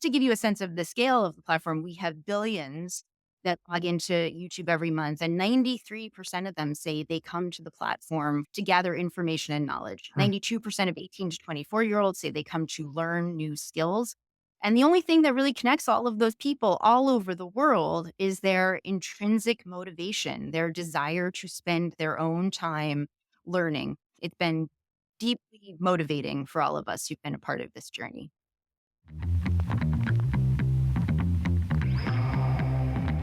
to give you a sense of the scale of the platform, we have billions that log into YouTube every month, and 93% of them say they come to the platform to gather information and knowledge. Hmm. 92% of 18 to 24-year-olds say they come to learn new skills. And the only thing that really connects all of those people all over the world is their intrinsic motivation, their desire to spend their own time learning. It's been deeply motivating for all of us who've been a part of this journey.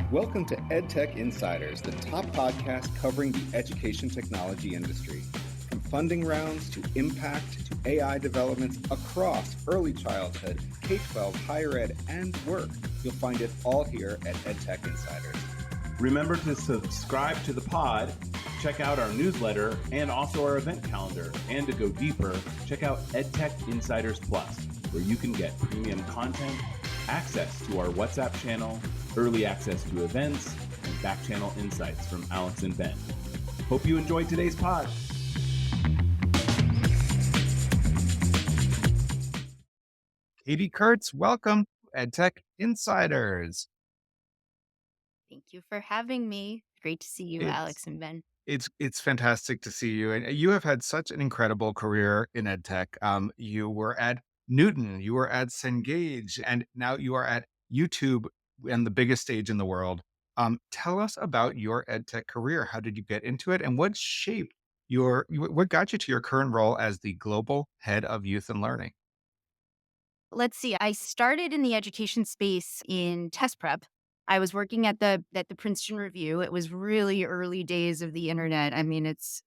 Welcome to EdTech Insiders, the top podcast covering the education technology industry. From funding rounds to impact to AI developments across early childhood, K-12, higher ed, and work, you'll find it all here at EdTech Insiders. Remember to subscribe to the pod, check out our newsletter, and also our event calendar. And to go deeper, check out EdTech Insiders Plus, where you can get premium content, access to our WhatsApp channel, early access to events, and back channel insights from Alex and Ben. Hope you enjoyed today's pod. Katie Kurtz, welcome to EdTech Insiders. Thank you for having me. Great to see you, It's Alex and Ben. it's fantastic to see you, and you have had such an incredible career in EdTech. You were at Knewton, you were at Cengage, and now you are at YouTube and the biggest stage in the world. Tell us about your EdTech career. How did you get into it, and what shaped what got you to your current role as the global head of youth and learning? Let's see. I started in the education space in test prep. I was working at the Princeton Review. It was really early days of the internet. I mean, it's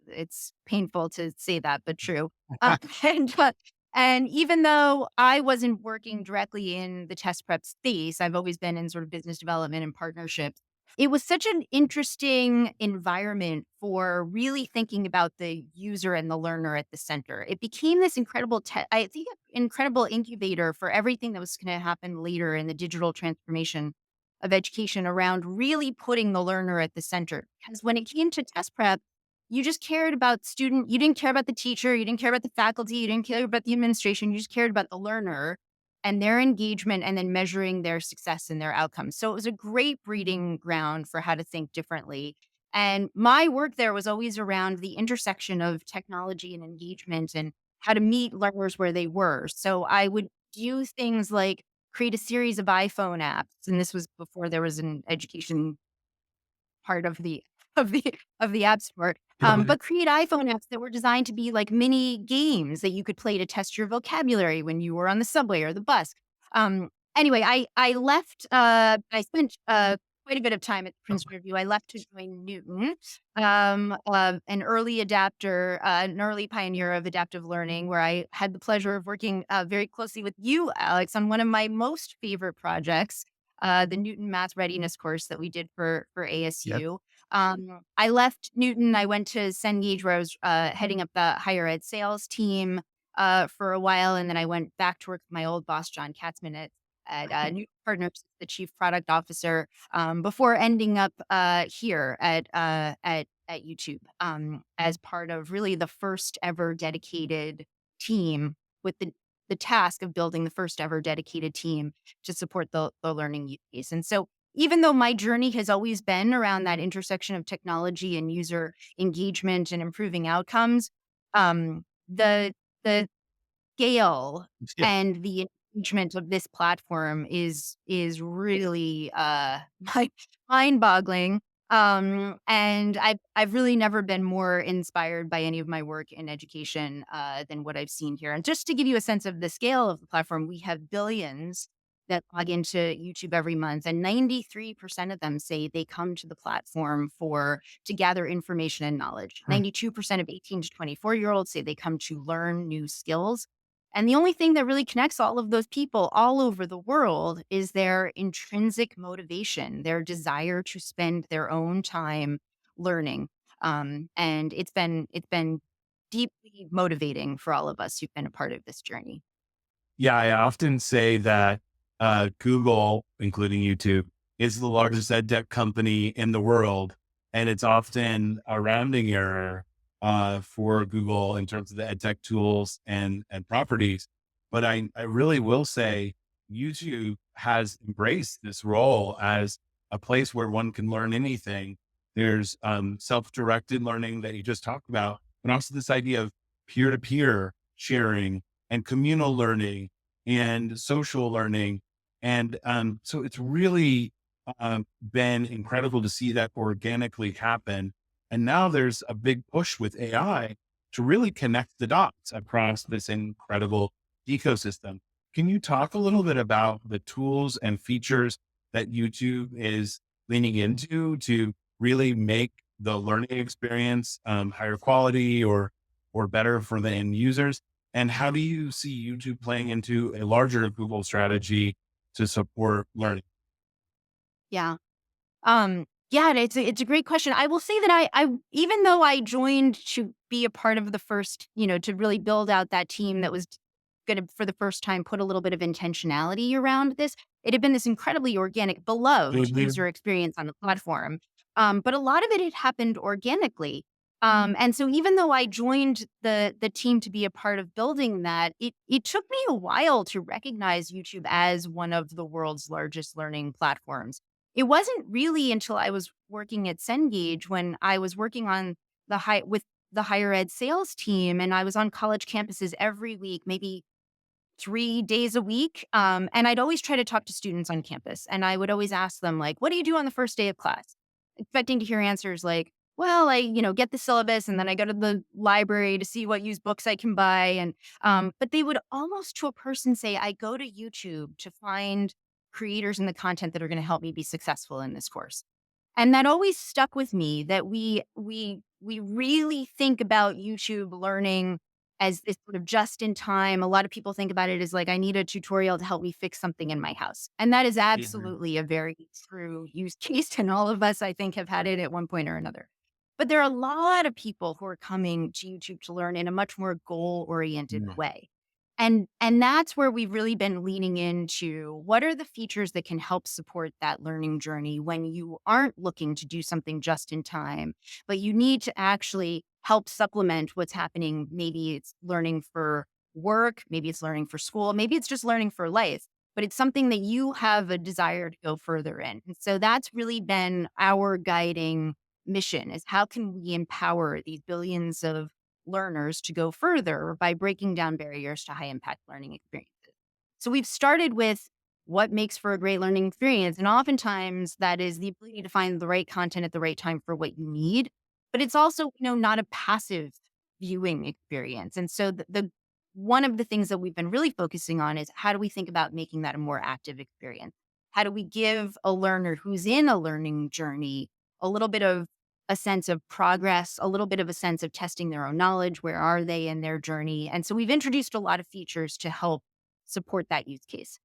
painful to say that, but true. Uh, and uh, and even though I wasn't working directly in the test prep space, I've always been in sort of business development and partnerships. It was such an interesting environment for really thinking about the user and the learner at the center. It became this I think, incredible incubator for everything that was going to happen later in the digital transformation of education around really putting the learner at the center. Because when it came to test prep, you just cared about you didn't care about the teacher, you didn't care about the faculty, you didn't care about the administration, you just cared about the learner and their engagement and then measuring their success and their outcomes. So it was a great breeding ground for how to think differently. And my work there was always around the intersection of technology and engagement and how to meet learners where they were. So I would do things like create a series of iPhone apps. And this was before there was an education part of the app store. But create iPhone apps that were designed to be like mini games that you could play to test your vocabulary when you were on the subway or the bus. Anyway, I left. I spent quite a bit of time at the Princeton Review. I left to join Knewton, an early adapter, an early pioneer of adaptive learning, where I had the pleasure of working very closely with you, Alex, on one of my most favorite projects, the Knewton Math Readiness course that we did for Yes. ASU. I left Knewton. I went to Cengage, where I was heading up the higher ed sales team for a while, and then I went back to work with my old boss, John Katzman, at Noodle Partners, the chief product officer, before ending up here at YouTube as part of really the first ever dedicated team with the task of building the first ever dedicated team to support the learning use case. And so even though my journey has always been around that intersection of technology and user engagement and improving outcomes, the scale Yeah. and the engagement of this platform is really mind-boggling. And I've really never been more inspired by any of my work in education than what I've seen here. And just to give you a sense of the scale of the platform, we have billions that log into YouTube every month, and 93% of them say they come to the platform to gather information and knowledge. Hmm. 92% of 18 to 24-year-olds say they come to learn new skills. And the only thing that really connects all of those people all over the world is their intrinsic motivation, their desire to spend their own time learning. And it's been deeply motivating for all of us who've been a part of this journey. Yeah, I often say that Google, including YouTube, is the largest edtech company in the world. And it's often a rounding error for Google in terms of the edtech tools and properties. But I really will say YouTube has embraced this role as a place where one can learn anything. There's self-directed learning that you just talked about, but also this idea of peer-to-peer sharing and communal learning and social learning. And so it's really been incredible to see that organically happen. And now there's a big push with AI to really connect the dots across this incredible ecosystem. Can you talk a little bit about the tools and features that YouTube is leaning into to really make the learning experience higher quality or better for the end users? And how do you see YouTube playing into a larger Google strategy to support learning? Yeah. Yeah, it's a great question. I will say that I even though I joined to be a part of the first, to really build out that team that was gonna for the first time put a little bit of intentionality around this, it had been this incredibly organic, beloved Mhm. user experience on the platform. But a lot of it had happened organically. And so even though I joined the team to be a part of building that, it took me a while to recognize YouTube as one of the world's largest learning platforms. It wasn't really until I was working at Cengage when I was working on with the higher ed sales team, and I was on college campuses every week, maybe 3 days a week, and I'd always try to talk to students on campus, and I would always ask them, like, "What do you do on the first day of class?" Expecting to hear answers like, "Well, I, get the syllabus, and then I go to the library to see what used books I can buy," and, but they would almost to a person say, "I go to YouTube to find creators in the content that are gonna help me be successful in this course." And that always stuck with me that we really think about YouTube Learning as this sort of just in time. A lot of people think about it as like, I need a tutorial to help me fix something in my house. And that is Mhm. absolutely a very true use case. And all of us, I think, have had it at one point or another. But there are a lot of people who are coming to YouTube to learn in a much more goal oriented Yeah. way. And that's where we've really been leaning into what are the features that can help support that learning journey when you aren't looking to do something just in time, but you need to actually help supplement what's happening. Maybe it's learning for work, maybe it's learning for school, maybe it's just learning for life, but it's something that you have a desire to go further in. And so that's really been our guiding mission is how can we empower these billions of learners to go further by breaking down barriers to high impact learning experiences. So we've started with what makes for a great learning experience. And oftentimes that is the ability to find the right content at the right time for what you need. But it's also, not a passive viewing experience. And so the one of the things that we've been really focusing on is how do we think about making that a more active experience? How do we give a learner who's in a learning journey a little bit of a sense of progress, a little bit of a sense of testing their own knowledge. Where are they in their journey? And so we've introduced a lot of features to help support that use case.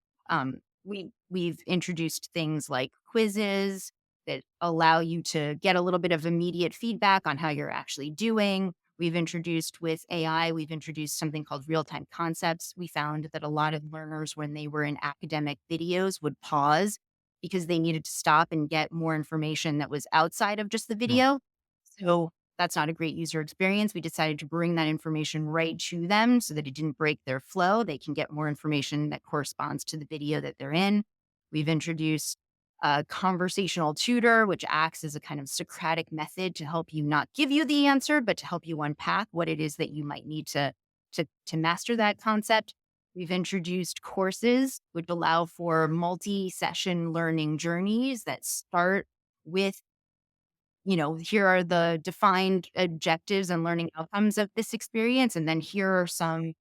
We've introduced things like quizzes that allow you to get a little bit of immediate feedback on how you're actually doing. We've introduced with AI, we've introduced something called real time concepts. We found that a lot of learners, when they were in academic videos, would pause because they needed to stop and get more information that was outside of just the Mm. video. So that's not a great user experience. We decided to bring that information right to them so that it didn't break their flow. They can get more information that corresponds to the video that they're in. We've introduced a conversational tutor, which acts as a kind of Socratic method to help you not give you the answer, but to help you unpack what it is that you might need to master that concept. We've introduced courses which allow for multi-session learning journeys that start with, here are the defined objectives and learning outcomes of this experience. And then here are some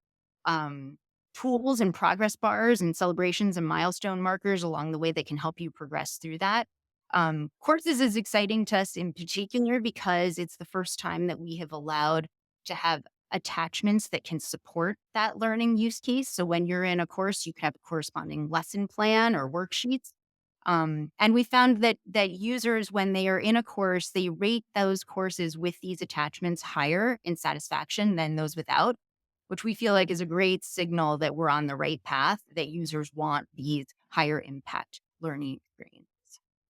um, tools and progress bars and celebrations and milestone markers along the way that can help you progress through that. Courses is exciting to us in particular because it's the first time that we have allowed to have attachments that can support that learning use case. So when you're in a course, you can have a corresponding lesson plan or worksheets. And we found that users, when they are in a course, they rate those courses with these attachments higher in satisfaction than those without, which we feel like is a great signal that we're on the right path, that users want these higher impact learning experiences.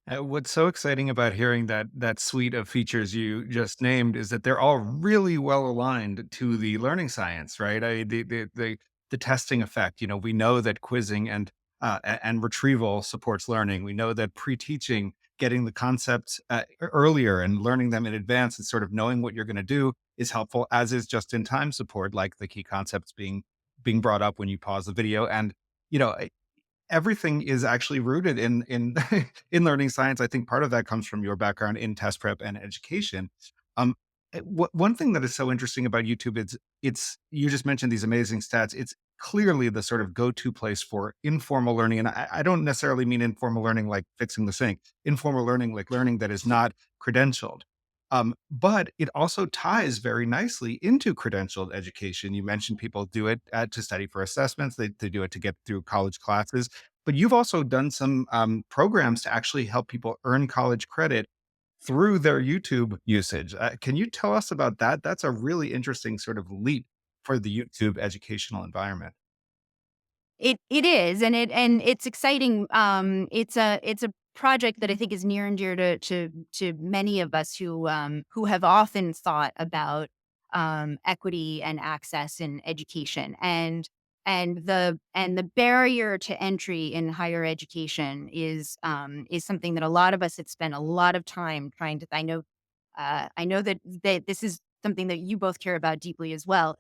What's so exciting about hearing that suite of features you just named is that they're all really well aligned to the learning science, right? The testing effect. We know that quizzing and and retrieval supports learning. We know that pre-teaching, getting the concepts earlier and learning them in advance and sort of knowing what you're going to do is helpful, as is just-in-time support, like the key concepts being brought up when you pause the video. And you know, everything is actually rooted in in learning science. I think part of that comes from your background in test prep and education. Um, one thing that is so interesting about YouTube is it's you just mentioned these amazing stats. It's clearly the sort of go-to place for informal learning, and I don't necessarily mean informal learning like fixing the sink. Informal learning like learning that is not credentialed. But it also ties very nicely into credentialed education. You mentioned people do it to study for assessments. They do it to get through college classes. But you've also done some programs to actually help people earn college credit through their YouTube usage. Can you tell us about that? That's a really interesting sort of leap for the YouTube educational environment. It is, and it's exciting. It's a project that I think is near and dear to many of us who have often thought about equity and access in education, and the barrier to entry in higher education is something that a lot of us have spent a lot of time trying to. I know that this is something that you both care about deeply as well.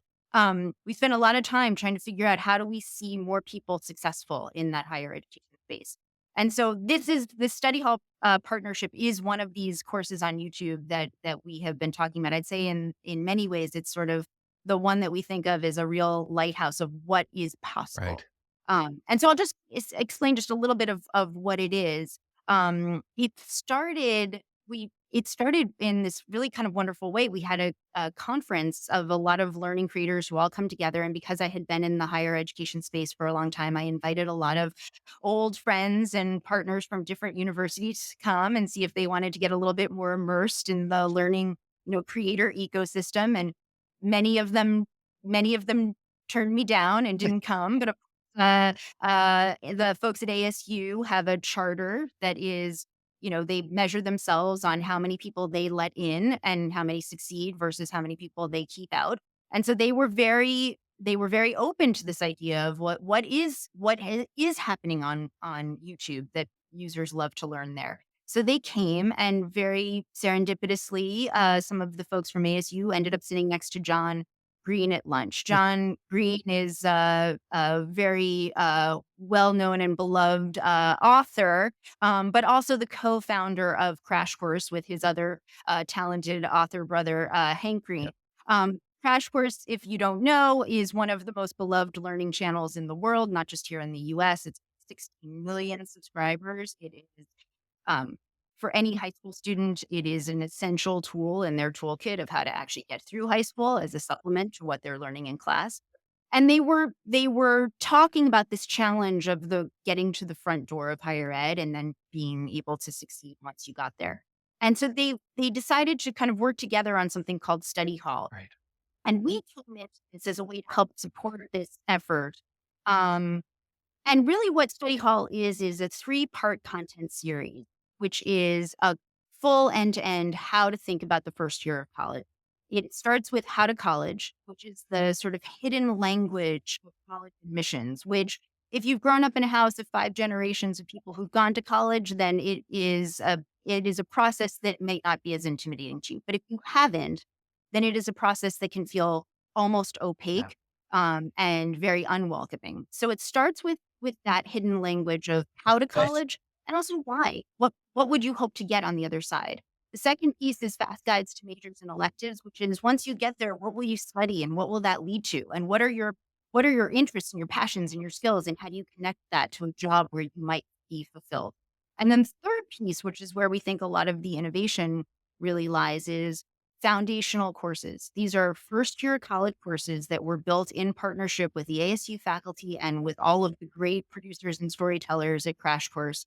We spend a lot of time trying to figure out how do we see more people successful in that higher education space. And so this study hall partnership is one of these courses on YouTube that we have been talking about. I'd say in many ways it's sort of the one that we think of as a real lighthouse of what is possible. Right. And so I'll just explain just a little bit of what it is. It started in this really kind of wonderful way. We had a conference of a lot of learning creators who all come together. And because I had been in the higher education space for a long time, I invited a lot of old friends and partners from different universities to come and see if they wanted to get a little bit more immersed in the learning, creator ecosystem. And many of them, many of them turned me down and didn't come. But uh, the folks at ASU have a charter that is, they measure themselves on how many people they let in and how many succeed versus how many people they keep out. And so they were very open to this idea of what is happening on YouTube that users love to learn there. So they came, and very serendipitously, some of the folks from ASU ended up sitting next to John Green at lunch. John Green is a very well-known and beloved author, but also the co-founder of Crash Course with his other talented author brother, Hank Green. Crash Course, if you don't know, is one of the most beloved learning channels in the world, not just here in the US. It's 16 million subscribers. It is um, for any high school student, it is an essential tool in their toolkit of how to actually get through high school as a supplement to what they're learning in class. And they were talking about this challenge of the getting to the front door of higher ed and then being able to succeed once you got there. And so they decided to kind of work together on something called Study Hall. Right. And we came into this as a way to help support this effort. Um, and really what Study Hall is a three-part content series, which is a full end-to-end how to think about the first year of college. It starts with How to College, which is the sort of hidden language of college admissions, which if you've grown up in a house of five generations of people who've gone to college, then it is a process that may not be as intimidating to you. But if you haven't, then it is a process that can feel almost Yeah. opaque and very unwelcoming. So it starts with that hidden language of how to Nice. college and also why. What would you hope to get on the other side? The second piece is fast guides to majors and electives, which is once you get there, what will you study and what will that lead to? And what are your interests and your passions and your skills and how do you connect that to a job where you might be fulfilled? And then the third piece, which is where we think a lot of the innovation really lies, is foundational courses. These are first year college courses that were built in partnership with the ASU faculty and with all of the great producers and storytellers at Crash Course.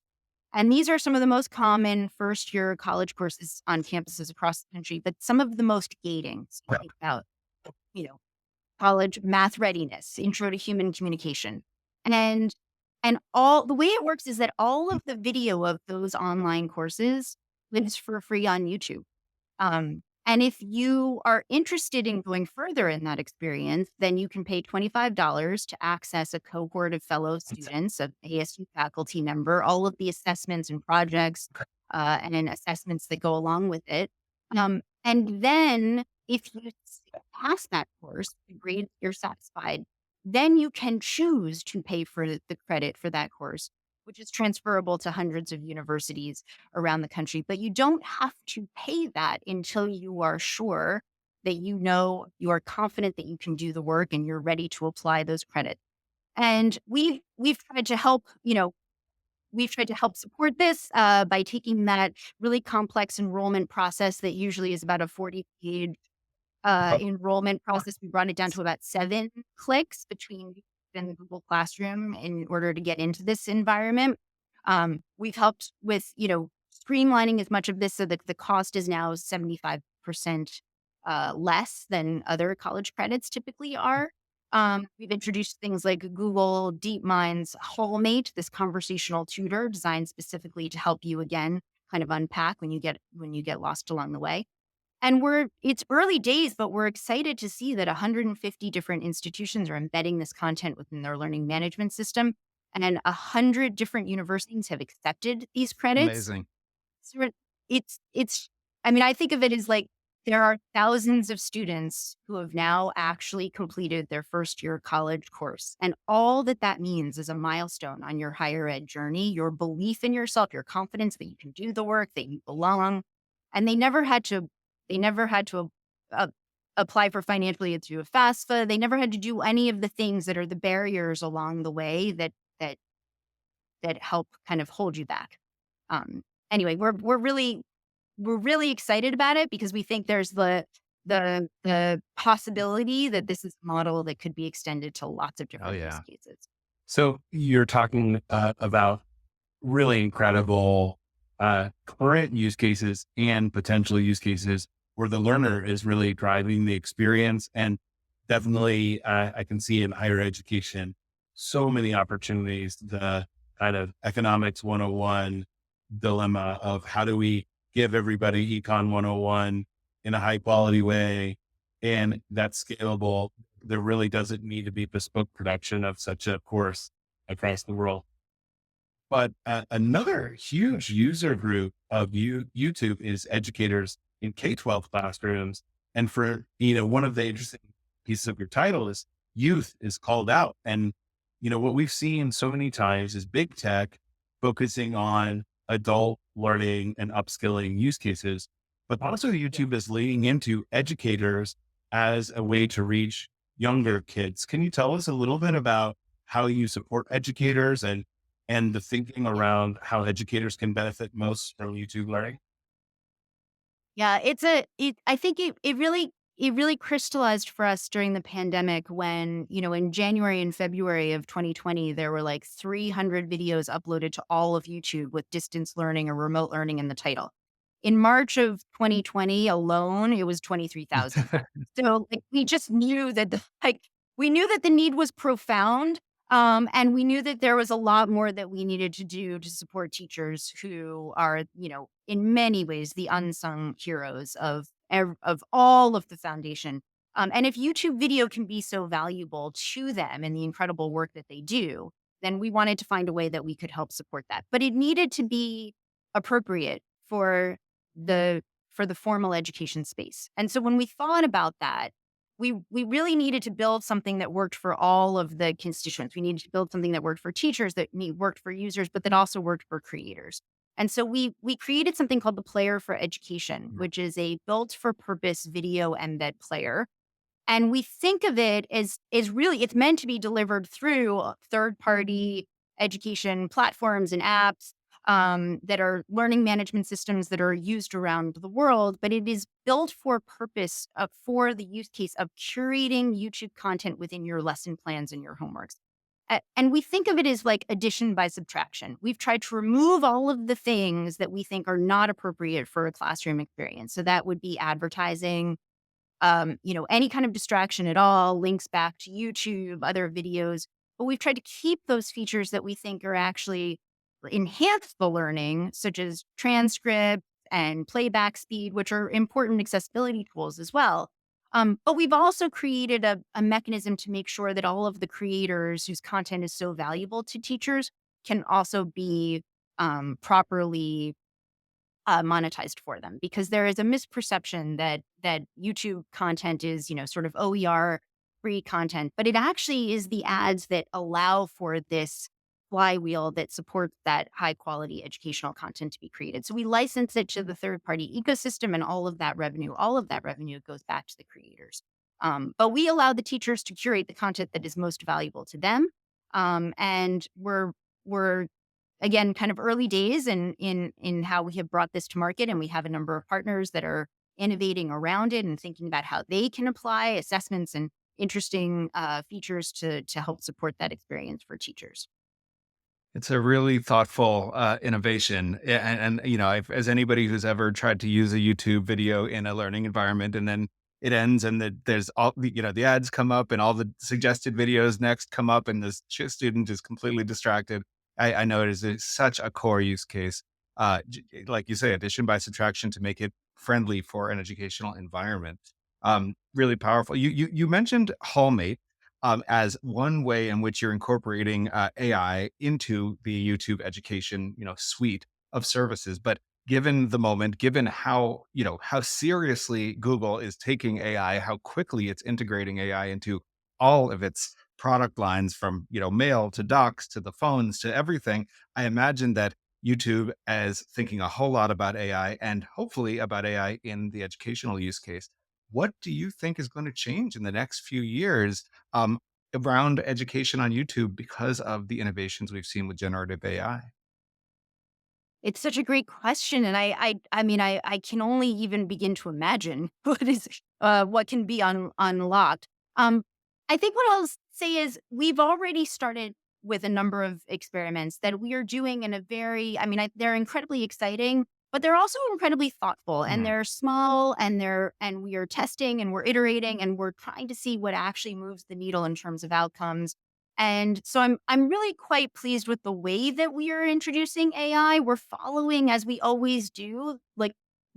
And these are some of the most common first year college courses on campuses across the country, but some of the most gating. So Yeah. think about, you know, college math readiness, intro to human communication. And all the way it works is that all of the video of those online courses lives for free on YouTube. And if you are interested in going further in that experience, then you can pay $25 to access a cohort of fellow students, of ASU faculty member, all of the assessments and projects and assessments that go along with it. And then if you pass that course, the grade you're satisfied, then you can choose to pay for the credit for that course, which is transferable to hundreds of universities around the country. But you don't have to pay that until you are sure that you are confident that you can do the work and you're ready to apply those credits. And we've tried to help, we've tried to help support this by taking that really complex enrollment process that usually is about a 40-page enrollment process. We brought it down to about 7 clicks between YouTube and the Google Classroom in order to get into this environment. We've helped with, streamlining as much of this so that the cost is now 75% less than other college credits typically are. We've introduced things like Google DeepMind's Hallmate, this conversational tutor designed specifically to help you again kind of unpack when you get lost along the way. And it's early days, but we're excited to see that 150 different institutions are embedding this content within their learning management system. And 100 different universities have accepted these credits. Amazing. So it's, I mean, I think of it as like there are thousands of students who have now actually completed their first year college course. And all that that means is a milestone on your higher ed journey, your belief in yourself, your confidence that you can do the work, that you belong. And they never had to uh, apply for financial aid through a FAFSA. They never had to do any of the things that are the barriers along the way that that help kind of hold you back. Anyway, we're really excited about it because we think there's the possibility that this is a model that could be extended to lots of Oh different use yeah. cases. So you're talking about really incredible current use cases and potential use cases where the learner is really driving the experience. And definitely, I can see in higher education so many opportunities. The kind of economics 101 dilemma of how do we give everybody econ 101 in a high quality way and that's scalable. There really doesn't need to be bespoke production of such a course across the world. But another huge user group of YouTube is educators in K-12 classrooms. And for, one of the interesting pieces of your title is youth is called out. And, what we've seen so many times is big tech focusing on adult learning and upskilling use cases, but also YouTube is leaning into educators as a way to reach younger kids. Can you tell us a little bit about how you support educators and the thinking around how educators can benefit most from YouTube learning? Yeah, I think it really crystallized for us during the pandemic when, in January and February of 2020, there were like 300 videos uploaded to all of YouTube with distance learning or remote learning in the title. In March of 2020 alone, it was 23,000. So like we just knew that we knew that the need was profound. And we knew that there was a lot more that we needed to do to support teachers who are, in many ways, the unsung heroes of all of the foundation. And if YouTube video can be so valuable to them and the incredible work that they do, then we wanted to find a way that we could help support that. But it needed to be appropriate the for the formal education space. And so when we thought about that, we really needed to build something that worked for all of the constituents. We needed to build something that worked for teachers, worked for users, but that also worked for creators. And so we created something called the Player for Education, which is a built for purpose video embed player. And we think of it as really, it's meant to be delivered through third party education platforms and apps that are learning management systems that are used around the world, but it is built for purpose for the use case of curating YouTube content within your lesson plans and your homeworks. And we think of it as like addition by subtraction. We've tried to remove all of the things that we think are not appropriate for a classroom experience. So that would be advertising, any kind of distraction at all, links back to YouTube, other videos. But we've tried to keep those features that we think are actually enhance the learning, such as transcripts and playback speed, which are important accessibility tools as well. But we've also created a mechanism to make sure that all of the creators whose content is so valuable to teachers can also be properly monetized for them, because there is a misperception that YouTube content is, sort of OER free content, but it actually is the ads that allow for this flywheel that supports that high quality educational content to be created. So we license it to the third party ecosystem, and all of that revenue goes back to the creators. But we allow the teachers to curate the content that is most valuable to them. And we're again, kind of early days in how we have brought this to market, and we have a number of partners that are innovating around it and thinking about how they can apply assessments and interesting features to help support that experience for teachers. It's a really thoughtful innovation, as anybody who's ever tried to use a YouTube video in a learning environment, and then it ends, and there's all the ads come up, and all the suggested videos next come up, and the student is completely distracted. I know it is such a core use case, like you say, addition by subtraction to make it friendly for an educational environment. Really powerful. You mentioned Hallmate as one way in which you're incorporating AI into the YouTube education, suite of services. But given the moment, given how seriously Google is taking AI, how quickly it's integrating AI into all of its product lines, from mail to docs to the phones to everything, I imagine that YouTube is thinking a whole lot about AI, and hopefully about AI in the educational use case. What do you think is going to change in the next few years um, around education on YouTube because of the innovations we've seen with generative AI? It's such a great question, and I can only even begin to imagine what can be unlocked. Um, I think what I'll say is we've already started with a number of experiments that we are doing in a very, they're incredibly exciting, but they're also incredibly thoughtful, and Mhm. they're small, and we are testing and we're iterating and we're trying to see what actually moves the needle in terms of outcomes. And so I'm really quite pleased with the way that we are introducing AI. We're following, as we always do, like,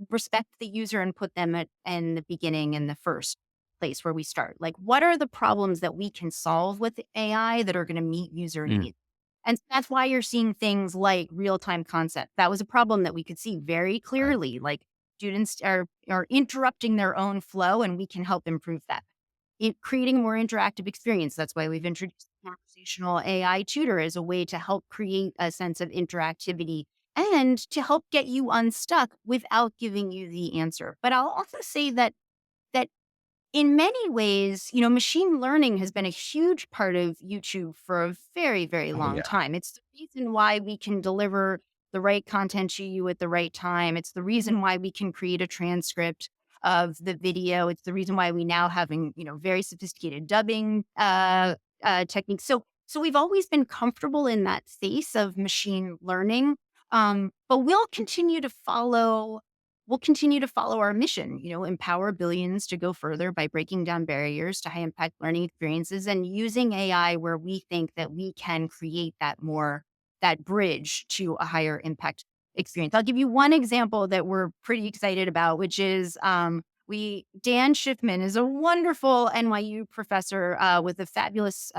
respect the user and put them in the beginning, in the first place where we start. Like, what are the problems that we can solve with AI that are going to meet user Mm. needs? And so that's why you're seeing things like real time concept. That was a problem that we could see very Right. clearly. Like, students are interrupting their own flow, and we can help improve that. Creating a more interactive experience. That's why we've introduced conversational AI tutor as a way to help create a sense of interactivity and to help get you unstuck without giving you the answer. But I'll also say that in many ways, machine learning has been a huge part of YouTube for a very, very Oh long yeah. time. It's the reason why we can deliver the right content to you at the right time. It's the reason why we can create a transcript of the video. It's the reason why we now having, very sophisticated dubbing techniques. So we've always been comfortable in that space of machine learning. But we'll continue to follow our mission, empower billions to go further by breaking down barriers to high impact learning experiences and using AI where we think that we can create that bridge to a higher impact experience. I'll give you one example that we're pretty excited about, which is Dan Schiffman is a wonderful NYU professor with a fabulous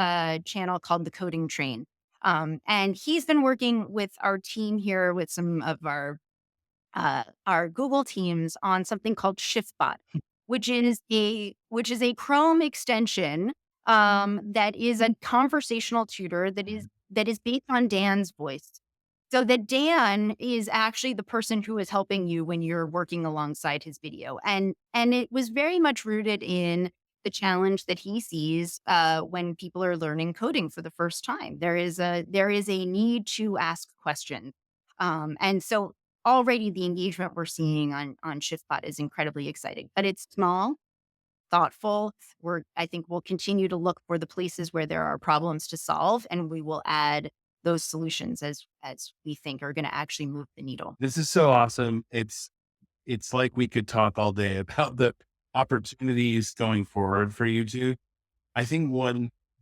channel called The Coding Train. And he's been working with our team here, with some of our Google teams, on something called ShiftBot, which is a Chrome extension that is a conversational tutor that is based on Dan's voice. So that Dan is actually the person who is helping you when you're working alongside his video, and it was very much rooted in the challenge that he sees when people are learning coding for the first time. There is a need to ask questions, and so already the engagement we're seeing on ShiftBot is incredibly exciting, but it's small, thoughtful. I think we'll continue to look for the places where there are problems to solve, and we will add those solutions as we think are going to actually move the needle. This is so awesome. It's like we could talk all day about the opportunities going forward for YouTube. I think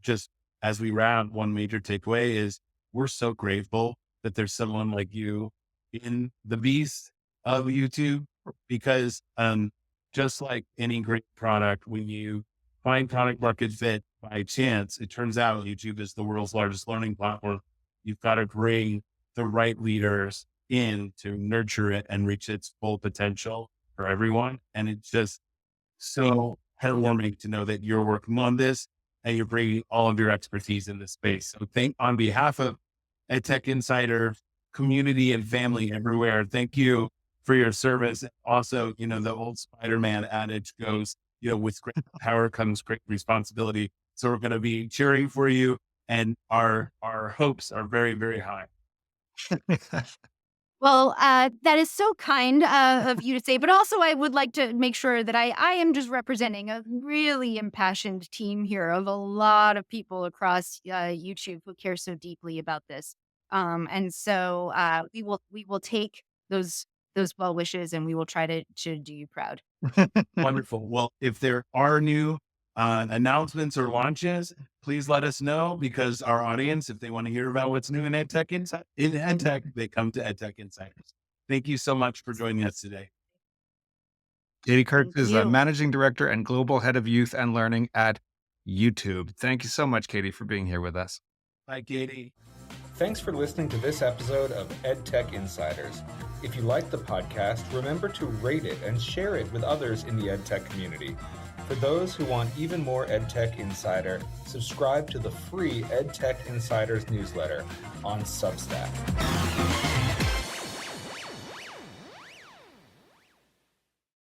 just as we wrap, one major takeaway is we're so grateful that there's someone like you in the beast of YouTube because just like any great product, when you find product market fit by chance, it turns out YouTube is the world's largest learning platform. You've got to bring the right leaders in to nurture it and reach its full potential for everyone. And it's just so heartwarming to know that you're working on this and you're bringing all of your expertise in this space. So on behalf of EdTech Insider community and family everywhere, thank you for your service. Also, the old Spider-Man adage goes, with great power comes great responsibility. So we're going to be cheering for you, and our hopes are very, very high. Well, that is so kind of you to say, but also I would like to make sure that I am just representing a really impassioned team here of a lot of people across YouTube who care so deeply about this. And so we will take those well wishes, and we will try to do you proud. Wonderful. Well, if there are new announcements or launches, please let us know, because our audience, if they want to hear about what's new in EdTech, they come to EdTech Insiders. Thank you so much for joining us today. Katie Kurtz Thank is you. the Managing Director and Global Head of Youth and Learning at YouTube. Thank you so much, Katie, for being here with us. Bye, Katie. Thanks for listening to this episode of EdTech Insiders. If you like the podcast, remember to rate it and share it with others in the EdTech community. For those who want even more EdTech Insider, subscribe to the free EdTech Insiders newsletter on Substack.